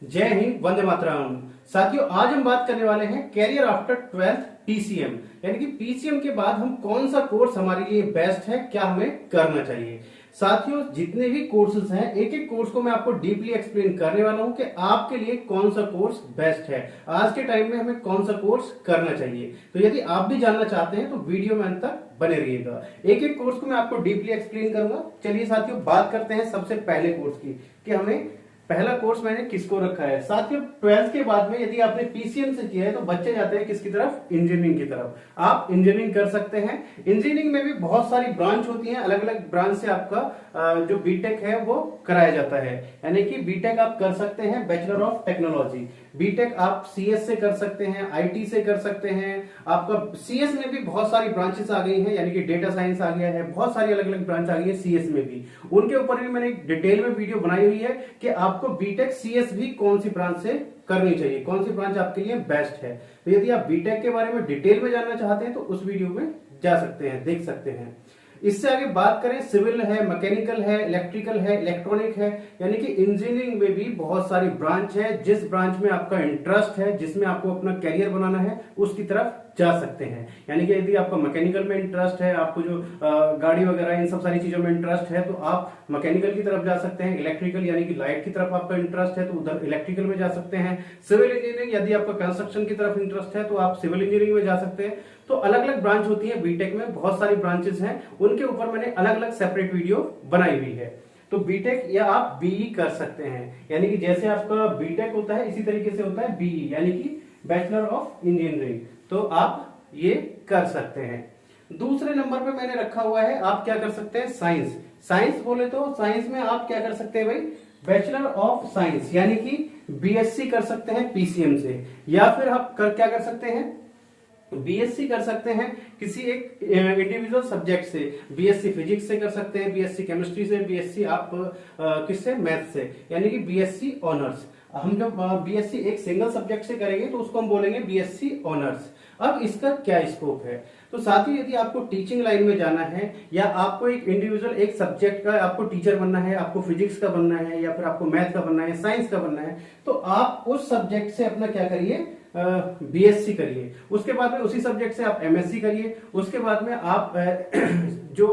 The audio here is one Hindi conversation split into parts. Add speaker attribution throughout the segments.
Speaker 1: जय हिंद, वंदे मातरम। साथियों, आज हम बात करने वाले हैं कैरियर आफ्टर 12th पीसीएम, यानी कि पीसीएम के बाद हम कौन सा कोर्स हमारे लिए बेस्ट है, क्या हमें करना चाहिए। साथियों, जितने भी कोर्सेज हैं, एक एक कोर्स को मैं आपको डीपली एक्सप्लेन करने वाला हूं कि आपके लिए कौन सा कोर्स बेस्ट है, आज के टाइम में हमें कौन सा कोर्स करना चाहिए। तो यदि आप भी जानना चाहते हैं तो वीडियो में अंत तक बने रहिएगा। एक एक कोर्स को मैं आपको डीपली एक्सप्लेन करूंगा। चलिए साथियों, बात करते हैं सबसे पहले कोर्स की कि हमें पहला कोर्स मैंने किसको रखा है। साथियों, 12th के बाद में यदि आपने पीसीएम से किया है तो बच्चे जाते हैं किसकी तरफ, इंजीनियरिंग की तरफ। आप इंजीनियरिंग कर सकते हैं। इंजीनियरिंग में भी बहुत सारी ब्रांच होती हैं, अलग अलग ब्रांच से आपका जो बीटेक है वो कराया जाता है। यानी कि बीटेक आप कर सकते हैं बैचलर ऑफ टेक्नोलॉजी, बीटेक आप सीएस से कर सकते हैं, आईटी से कर सकते हैं। आपका सीएस में भी बहुत सारी ब्रांचेस आ गई हैं, यानी कि डेटा साइंस आ गया है, बहुत सारी अलग अलग ब्रांच आ गई है सीएस में भी। उनके ऊपर भी मैंने एक डिटेल में वीडियो बनाई हुई है कि आपको बीटेक सीएस भी कौन सी ब्रांच से करनी चाहिए, कौन सी ब्रांच आपके लिए बेस्ट है। तो यदि आप बीटेक के बारे में डिटेल में जानना चाहते हैं तो उस वीडियो में जा सकते हैं, देख सकते हैं। इससे आगे बात करें, सिविल है, मैकेनिकल है, इलेक्ट्रिकल है, इलेक्ट्रॉनिक है, यानी कि इंजीनियरिंग में भी बहुत सारी ब्रांच है। जिस ब्रांच में आपका इंटरेस्ट है, जिसमें आपको अपना कैरियर बनाना है, उसकी तरफ जा सकते हैं। यानी कि यदि आपका मैकेनिकल में इंटरेस्ट है, आपको जो गाड़ी वगैरह इन सब सारी चीजों में इंटरेस्ट है, तो आप मैकेनिकल की तरफ जा सकते हैं। इलेक्ट्रिकल यानी कि लाइट की तरफ आपका इंटरेस्ट है तो उधर इलेक्ट्रिकल में जा सकते हैं। सिविल इंजीनियरिंग, यदि आपका कंस्ट्रक्शन की तरफ इंटरेस्ट है तो आप सिविल इंजीनियरिंग में जा सकते हैं। तो अलग अलग ब्रांच होती है बीटेक में, बहुत सारी ब्रांचेस हैं, उनके ऊपर मैंने अलग अलग सेपरेट वीडियो बनाई हुई है। तो बीटेक या आप बीई कर सकते हैं, यानी कि जैसे आपका बीटेक होता है इसी तरीके से होता है बीई, यानी कि बैचलर ऑफ इंजीनियरिंग। तो आप ये कर सकते हैं। दूसरे नंबर पे मैंने रखा हुआ है, आप क्या कर सकते हैं, साइंस। साइंस बोले तो साइंस में आप क्या कर सकते हैं भाई, बैचलर ऑफ साइंस, यानी कि बीएससी कर सकते हैं पीसीएम से, या फिर आप क्या कर सकते हैं, बीएससी कर सकते हैं किसी एक इंडिविजुअल सब्जेक्ट से। बीएससी फिजिक्स से कर सकते हैं, बीएससी केमिस्ट्री से, बीएससी आप किससे, मैथ से, यानी कि बीएससी ऑनर्स। हम जब बीएससी एक सिंगल सब्जेक्ट से करेंगे तो उसको हम बोलेंगे बीएससी ऑनर्स। अब इसका क्या स्कोप है, तो साथ ही यदि आपको टीचिंग लाइन में जाना है, या आपको एक इंडिविजुअल एक सब्जेक्ट का आपको टीचर बनना है, आपको फिजिक्स का बनना है, या फिर आपको मैथ का बनना है, साइंस का बनना है, तो आप उस सब्जेक्ट से अपना क्या करिए, बीएससी करिए। उसके बाद में उसी सब्जेक्ट से आप एमएससी करिए। उसके बाद में आप जो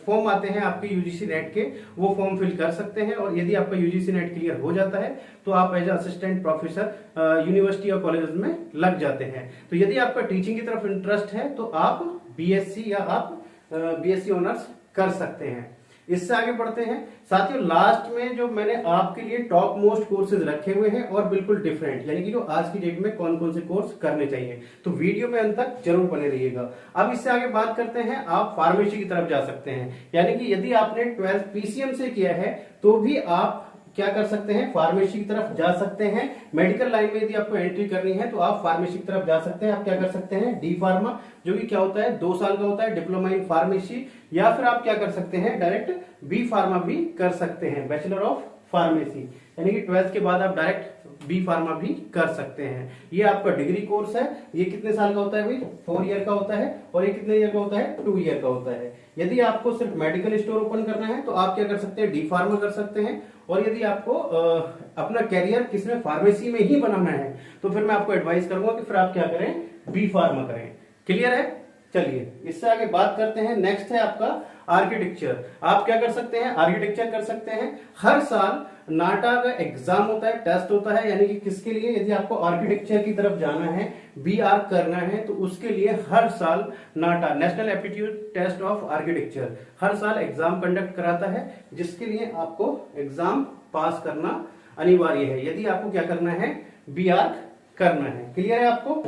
Speaker 1: फॉर्म आते हैं आपके यूजीसी नेट के, वो फॉर्म फिल कर सकते हैं। और यदि आपका यूजीसी नेट क्लियर हो जाता है तो आप एज असिस्टेंट प्रोफेसर यूनिवर्सिटी और कॉलेज में लग जाते हैं। तो यदि आपका टीचिंग की तरफ इंटरेस्ट है तो आप बीएससी या आप बीएससी ऑनर्स कर सकते हैं। इससे आगे बढ़ते हैं साथियों, लास्ट में जो मैंने आपके लिए टॉप मोस्ट कोर्सेज रखे हुए हैं और बिल्कुल डिफरेंट, यानी कि जो आज की डेट में कौन कौन से कोर्स करने चाहिए, तो वीडियो में अंत तक जरूर बने रहिएगा। अब इससे आगे बात करते हैं, आप फार्मेसी की तरफ जा सकते हैं, यानी कि यदि आपने 12th पीसीएम से किया है तो भी आप क्या कर सकते हैं, फार्मेसी की तरफ जा सकते हैं। मेडिकल लाइन में यदि आपको एंट्री करनी है तो आप फार्मेसी की तरफ जा सकते हैं। आप क्या कर सकते हैं, डी फार्मा, जो कि क्या होता है 2 साल का होता है, डिप्लोमा इन फार्मेसी, या फिर आप क्या कर सकते हैं, डायरेक्ट बी फार्मा भी कर सकते हैं, बैचलर ऑफ फार्मेसी, यानी कि 12th के बाद आप डायरेक्ट बी फार्मा भी कर सकते हैं। ये आपका डिग्री कोर्स है। ये कितने साल का होता है भाई, 4 ईयर का होता है, और ये कितने ईयर का होता है, 2 ईयर का होता है। यदि आपको सिर्फ मेडिकल स्टोर ओपन करना है तो आप क्या कर सकते हैं, डी फार्मा कर सकते हैं। और यदि आपको अपना कैरियर किसमें, फार्मेसी में ही बनाना है, तो फिर मैं आपको एडवाइस करूंगा कि फिर आप क्या करें, बी फार्मा करें। क्लियर है। चलिए इससे आगे बात करते हैं। नेक्स्ट है आपका आर्किटेक्चर। आप क्या कर सकते हैं, आर्किटेक्चर कर सकते हैं। हर साल नाटा का एग्जाम होता है, टेस्ट होता है, यानी कि किसके लिए, यदि आपको आर्किटेक्चर की तरफ जाना है, बीआर करना है, तो उसके लिए हर साल NATA, national aptitude test of architecture, हर साल एग्जाम कंडक्ट कराता है, जिसके लिए आपको एग्जाम पास करना अनिवार्य है यदि आपको क्या करना है, बीआर करना है। क्लियर है आपको।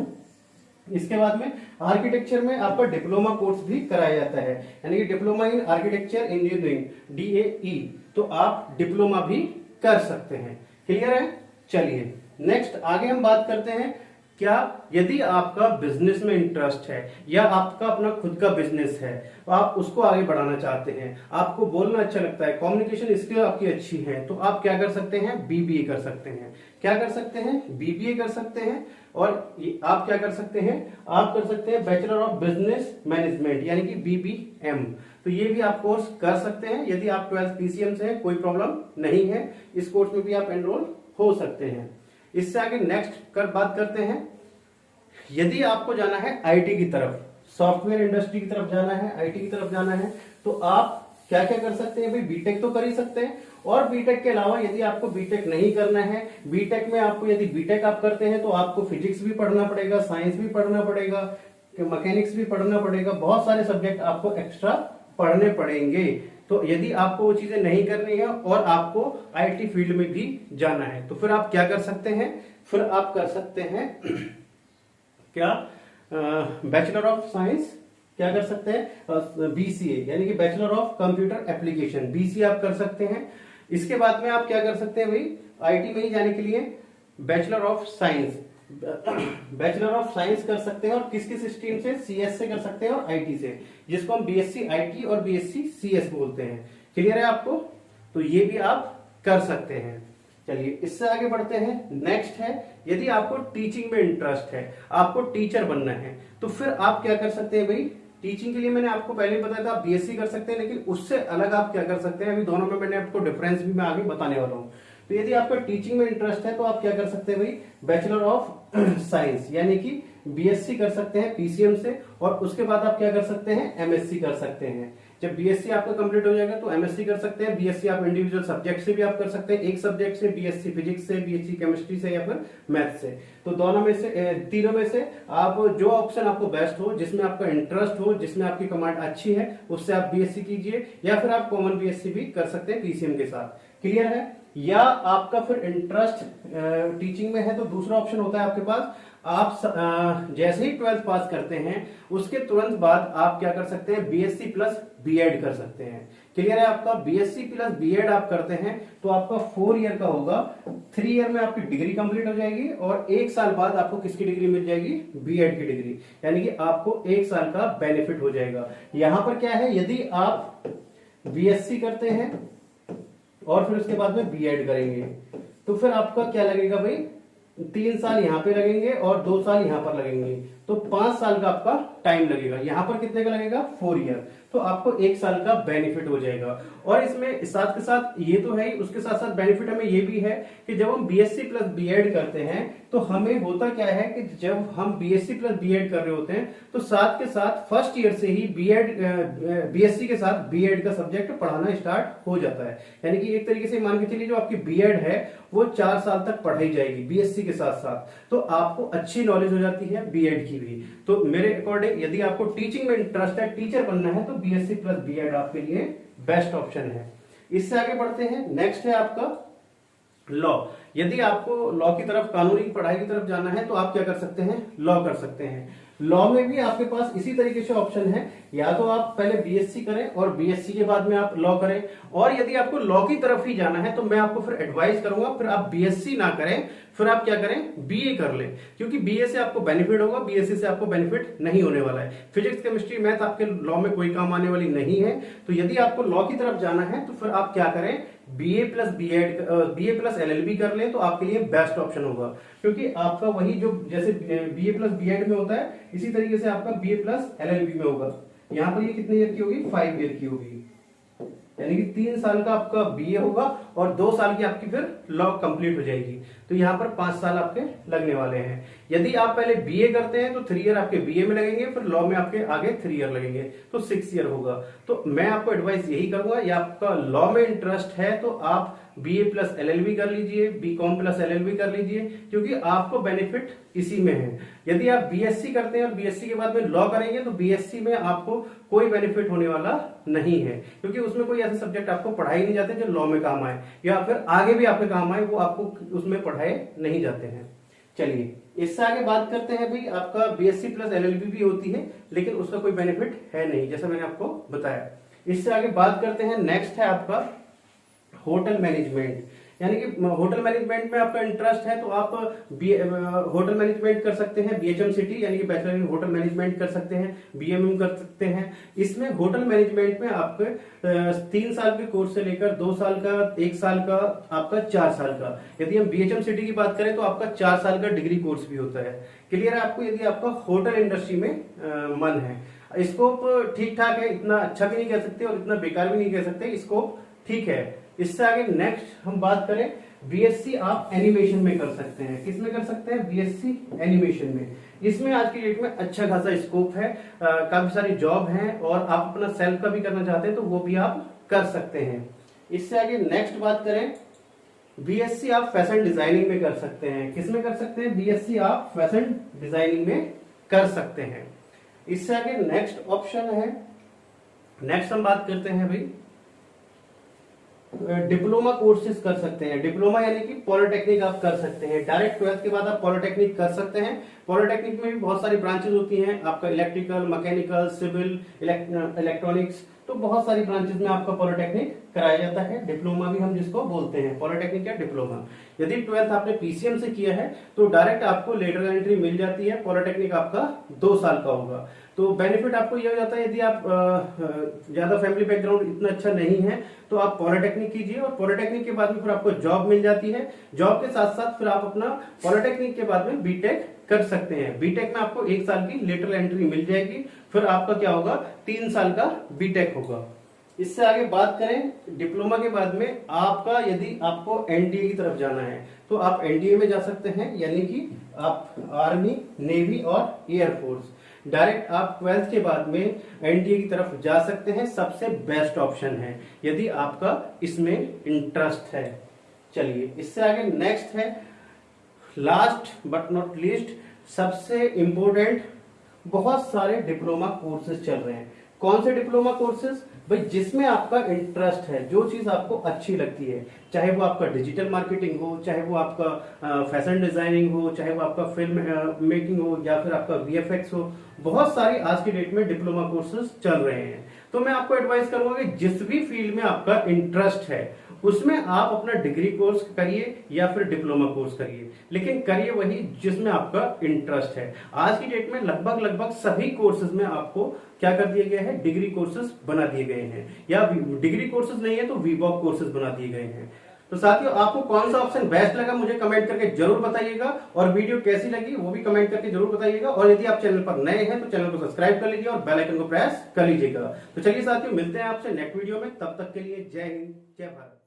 Speaker 1: इसके बाद में आर्किटेक्चर में आपका डिप्लोमा कोर्स भी कराया जाता है, यानी कि diploma in architecture engineering, DAE, तो आप डिप्लोमा भी कर सकते हैं। क्लियर है। चलिए नेक्स्ट आगे हम बात करते हैं, क्या यदि आपका बिजनेस में इंटरेस्ट है, या आपका अपना खुद का बिजनेस है, तो आप उसको आगे बढ़ाना चाहते हैं, आपको बोलना अच्छा लगता है, कम्युनिकेशन स्किल आपकी अच्छी है, तो आप क्या कर सकते हैं, बीबीए कर सकते हैं। क्या कर सकते हैं, बीबीए कर सकते हैं। और आप क्या कर सकते हैं, आप कर सकते हैं बैचलर ऑफ बिजनेस मैनेजमेंट, यानी कि बीबीएम। तो ये भी आप कोर्स कर सकते हैं। यदि आप 12th पीसीएम से हैं, कोई प्रॉब्लम नहीं है, इस कोर्स में भी आप एनरोल हो सकते हैं। इससे आगे नेक्स्ट बात करते हैं, यदि आपको जाना है आईटी की तरफ, सॉफ्टवेयर इंडस्ट्री की तरफ जाना है, आईटी की तरफ जाना है, तो आप क्या क्या कर सकते हैं भाई, बीटेक तो कर ही सकते हैं, और बीटेक के अलावा यदि आपको बीटेक नहीं करना है, बीटेक में आपको यदि बीटेक आप करते हैं तो आपको फिजिक्स भी पढ़ना पड़ेगा, साइंस भी पढ़ना पड़ेगा, मैकेनिक्स भी पढ़ना पड़ेगा, बहुत सारे सब्जेक्ट आपको एक्स्ट्रा पढ़ने पड़ेंगे। तो यदि आपको वो चीजें नहीं करनी है और आपको आईटी फील्ड में भी जाना है, तो फिर आप क्या कर सकते हैं, फिर आप कर सकते हैं क्या, बैचलर ऑफ साइंस, क्या कर सकते हैं, बीसीए यानी कि bachelor of computer application, BCA आप कर सकते हैं। इसके बाद में आप क्या कर सकते हैं भाई, आईटी में ही जाने के लिए bachelor of science, bachelor of science कर सकते हैं, और किस किस स्ट्रीम से, सीएस से कर सकते हैं और आईटी से, जिसको हम बीएससी आईटी और बीएससी सीएस बोलते हैं। क्लियर है आपको, तो ये भी आप कर सकते हैं। चलिए इससे आगे बढ़ते हैं। नेक्स्ट है, यदि आपको टीचिंग में इंटरेस्ट है, आपको टीचर बनना है, तो फिर आप क्या कर सकते हैं भाई, टीचिंग के लिए मैंने आपको पहले बताया था आप बीएससी कर सकते हैं, लेकिन उससे अलग आप क्या कर सकते हैं, अभी दोनों में मैंने आपको डिफरेंस भी मैं आगे बताने वाला हूं। तो यदि आपका टीचिंग में इंटरेस्ट है तो आप क्या कर सकते हैं भाई, बैचलर ऑफ साइंस यानी कि बीएससी कर सकते हैं पीसीएम से, और उसके बाद आप क्या कर सकते हैं, एमएससी कर सकते हैं। जब बीएससी आपका कंप्लीट हो जाएगा तो एमएससी कर सकते हैं। बीएससी आप इंडिविजुअल सब्जेक्ट से भी आप कर सकते हैं, एक सब्जेक्ट से, बीएससी फिजिक्स से, बीएससी केमिस्ट्री से, या फिर मैथ से। तो दोनों में से, तीनों में से आप जो ऑप्शन आपको बेस्ट हो, जिसमें आपका इंटरेस्ट हो, जिसमें आपकी कमांड अच्छी है, उससे आप बीएससी कीजिए, या फिर आप कॉमन बीएससी भी कर सकते हैं पीसीएम के साथ। क्लियर है। या आपका फिर इंटरेस्ट टीचिंग में है तो दूसरा ऑप्शन होता है आपके पास, आप जैसे ही 12th पास करते हैं उसके तुरंत बाद आप क्या कर सकते हैं, बीएससी प्लस बीएड कर सकते हैं। क्लियर है आपका, बीएससी प्लस बीएड आप करते हैं तो आपका 4 ईयर का होगा, 3 ईयर में आपकी डिग्री कंप्लीट हो जाएगी, और 1 साल बाद आपको किसकी डिग्री मिल जाएगी, बीएड की डिग्री, यानी कि आपको 1 साल का बेनिफिट हो जाएगा। यहां पर क्या है, यदि आप बीएससी करते हैं और फिर उसके बाद में बीएड करेंगे, तो फिर आपका क्या लगेगा भाई, 3 साल यहां पे लगेंगे और 2 साल यहां पर लगेंगे, तो 5 साल का आपका टाइम लगेगा। यहां पर कितने का लगेगा, 4 ईयर, तो आपको 1 साल का बेनिफिट हो जाएगा। और इसमें साथ के साथ ये तो है ही, उसके साथ साथ बेनिफिट हमें ये भी है कि जब हम बीएससी प्लस बीएड करते हैं तो हमें होता क्या है कि जब हम बीएससी प्लस बीएड कर रहे होते हैं तो साथ के साथ फर्स्ट ईयर से ही बीएससी के साथ बीएड का सब्जेक्ट पढ़ाना स्टार्ट हो जाता है। यानी कि एक तरीके से मान के चलिए जो आपकी बीएड है वो 4 साल तक पढ़ाई जाएगी बीएससी के साथ साथ, तो आपको अच्छी नॉलेज हो जाती है बीएड की भी। तो मेरे अकॉर्डिंग यदि आपको टीचिंग में इंटरेस्ट है, टीचर बनना है, तो बीएससी प्लस बीएड आपके लिए बेस्ट ऑप्शन है। इससे आगे बढ़ते हैं। नेक्स्ट है आपका लॉ। यदि आपको लॉ की तरफ, कानूनी पढ़ाई की तरफ जाना है तो आप क्या कर सकते हैं, लॉ कर सकते हैं। लॉ में भी आपके पास इसी तरीके से ऑप्शन है, या तो आप पहले बीएससी करें और बीएससी के बाद में आप लॉ करें, और यदि आपको लॉ की तरफ ही जाना है तो मैं आपको फिर एडवाइस करूंगा फिर आप बीएससी ना करें, फिर आप क्या करें, बीए कर लें, क्योंकि बीए से आपको बेनिफिट होगा, बीएससी से आपको बेनिफिट नहीं होने वाला है। फिजिक्स केमिस्ट्री मैथ आपके लॉ में कोई काम आने वाली नहीं है। तो यदि आपको लॉ की तरफ जाना है तो फिर आप क्या करें, BA plus BEd, BA plus LLB कर लें तो आपके लिए बेस्ट ऑप्शन होगा, क्योंकि आपका वही जो जैसे बीए प्लस बीएड में होता है इसी तरीके से आपका बीए प्लस एलएलबी में होगा। यहाँ पर ये कितने ईयर की होगी, 5 ईयर की होगी, यानी कि 3 साल का आपका बीए होगा और 2 साल की आपकी फिर लॉ कंप्लीट हो जाएगी। तो यहाँ पर 5 साल आपके लगने वाले हैं। यदि आप पहले बीए करते हैं तो 3 ईयर आपके बीए में लगेंगे, फिर लॉ में आपके आगे 3 ईयर लगेंगे, तो 6 ईयर होगा। तो मैं आपको एडवाइस यही करूंगा, या आपका लॉ में इंटरेस्ट है तो आप बीए प्लस एलएलबी कर लीजिए, बीकॉम प्लस एलएलबी कर लीजिए, क्योंकि आपको बेनिफिट इसी में है। यदि आप बीएससी करते हैं और बीएससी के बाद में लॉ करेंगे तो बीएससी में आपको कोई बेनिफिट होने वाला नहीं है, क्योंकि उसमें कोई ऐसे सब्जेक्ट आपको पढ़ाए नहीं जाते जो लॉ में काम आए, या फिर आगे भी आपके काम आए, वो आपको उसमें पढ़ाए नहीं जाते हैं। चलिए इससे आगे बात करते हैं भाई, आपका बीएससी प्लस एलएलबी भी होती है लेकिन उसका कोई बेनिफिट है नहीं, जैसा मैंने आपको बताया। इससे आगे बात करते हैं। नेक्स्ट है आपका होटल मैनेजमेंट, यानी कि होटल मैनेजमेंट में आपका इंटरेस्ट है तो आप होटल मैनेजमेंट कर सकते हैं, बीएचएम सिटी यानी कि बैचलर इन होटल मैनेजमेंट कर सकते हैं, बीएमएम कर सकते हैं। इसमें होटल मैनेजमेंट में आपके 3 साल के कोर्स से लेकर 2 साल का, 1 साल का, आपका 4 साल का। यदि हम बीएचएम सिटी की बात करें तो आपका 4 साल का डिग्री कोर्स भी होता है। क्लियर है आपको, यदि आपका होटल इंडस्ट्री में मन है। स्कोप ठीक ठाक है, इतना अच्छा भी नहीं कह सकते और इतना बेकार भी नहीं कह सकते, स्कोप ठीक है। इससे आगे नेक्स्ट हम बात करें बीएससी आप एनिमेशन में कर सकते हैं। किस में कर सकते हैं? बीएससी एनिमेशन में। इसमें आज की डेट में अच्छा खासा स्कोप है, काफी सारी जॉब है, और आप अपना सेल्फ का भी करना चाहते हैं तो वो भी आप कर सकते हैं। इससे आगे नेक्स्ट बात करें, बीएससी आप फैशन डिजाइनिंग में कर सकते हैं। किस में कर सकते हैं? बीएससी आप फैशन डिजाइनिंग में कर सकते हैं। इससे आगे नेक्स्ट ऑप्शन है, नेक्स्ट हम बात करते हैं भाई डिप्लोमा कोर्सेज कर सकते हैं। डिप्लोमा यानी कि पॉलिटेक्निक आप कर सकते हैं। डायरेक्ट 12th के बाद आप पॉलिटेक्निक कर सकते हैं। पॉलिटेक्निक में भी बहुत सारी ब्रांचेस होती हैं, आपका इलेक्ट्रिकल, मैकेनिकल, सिविल, इलेक्ट्रॉनिक्स, तो बहुत सारी ब्रांचेस में आपका पॉलिटेक्निक कराया जाता है। डिप्लोमा भी हम जिसको बोलते हैं, पॉलिटेक्निक या डिप्लोमा। यदि 12th आपने पीसीएम से किया है तो डायरेक्ट आपको लेटरल एंट्री मिल जाती है। पॉलिटेक्निक आपका 2 साल का होगा। तो बेनिफिट आपको यह हो जाता है, यदि आप ज्यादा फैमिली बैकग्राउंड इतना अच्छा नहीं है तो आप पॉलिटेक्निक कीजिए, और पॉलिटेक्निक के बाद में फिर आपको जॉब मिल जाती है। जॉब के साथ साथ फिर आप अपना पॉलिटेक्निक के बाद में बीटेक कर सकते हैं। बीटेक में आपको 1 साल की लेटरल एंट्री मिल जाएगी, फिर आपका क्या होगा, 3 साल का बीटेक होगा। इससे आगे बात करें, डिप्लोमा के बाद में आपका यदि आपको एनडीए की तरफ जाना है तो आप एनडीए में जा सकते हैं, यानी कि आप आर्मी, नेवी और एयरफोर्स। डायरेक्ट आप 12th के बाद में एनडीए की तरफ जा सकते हैं, सबसे बेस्ट ऑप्शन है यदि आपका इसमें इंटरेस्ट है। चलिए इससे आगे नेक्स्ट है, लास्ट बट नॉट लीस्ट, सबसे इंपॉर्टेंट, बहुत सारे डिप्लोमा कोर्सेज चल रहे हैं। कौन से डिप्लोमा कोर्सेज? भाई जिसमें आपका इंटरेस्ट है, जो चीज आपको अच्छी लगती है, चाहे वो आपका डिजिटल मार्केटिंग हो, चाहे वो आपका फैशन डिजाइनिंग हो, चाहे वो आपका फिल्म मेकिंग हो, या फिर आपका वीएफएक्स हो। बहुत सारी आज की डेट में डिप्लोमा कोर्सेज चल रहे हैं। तो मैं आपको एडवाइस करूंगा कि जिस भी फील्ड में आपका इंटरेस्ट है उसमें आप अपना डिग्री कोर्स करिए या फिर डिप्लोमा कोर्स करिए, लेकिन करिए वही जिसमें आपका इंटरेस्ट है। आज की डेट में लगभग सभी कोर्सेज में आपको क्या कर दिए गए हैं, डिग्री कोर्सेज बना दिए गए हैं, या डिग्री कोर्सेज नहीं है तो वीवॉक कोर्सेज बना दिए गए हैं। तो साथियों, आपको कौन सा ऑप्शन बेस्ट लगा मुझे कमेंट करके जरूर बताइएगा, और वीडियो कैसी लगी वो भी कमेंट करके जरूर बताइएगा। और यदि आप चैनल पर नए हैं तो चैनल को सब्सक्राइब कर लीजिए और बेल आइकन को प्रेस कर लीजिएगा। तो चलिए साथियों, मिलते हैं आपसे नेक्स्ट वीडियो में, तब तक के लिए जय हिंद, जय भारत।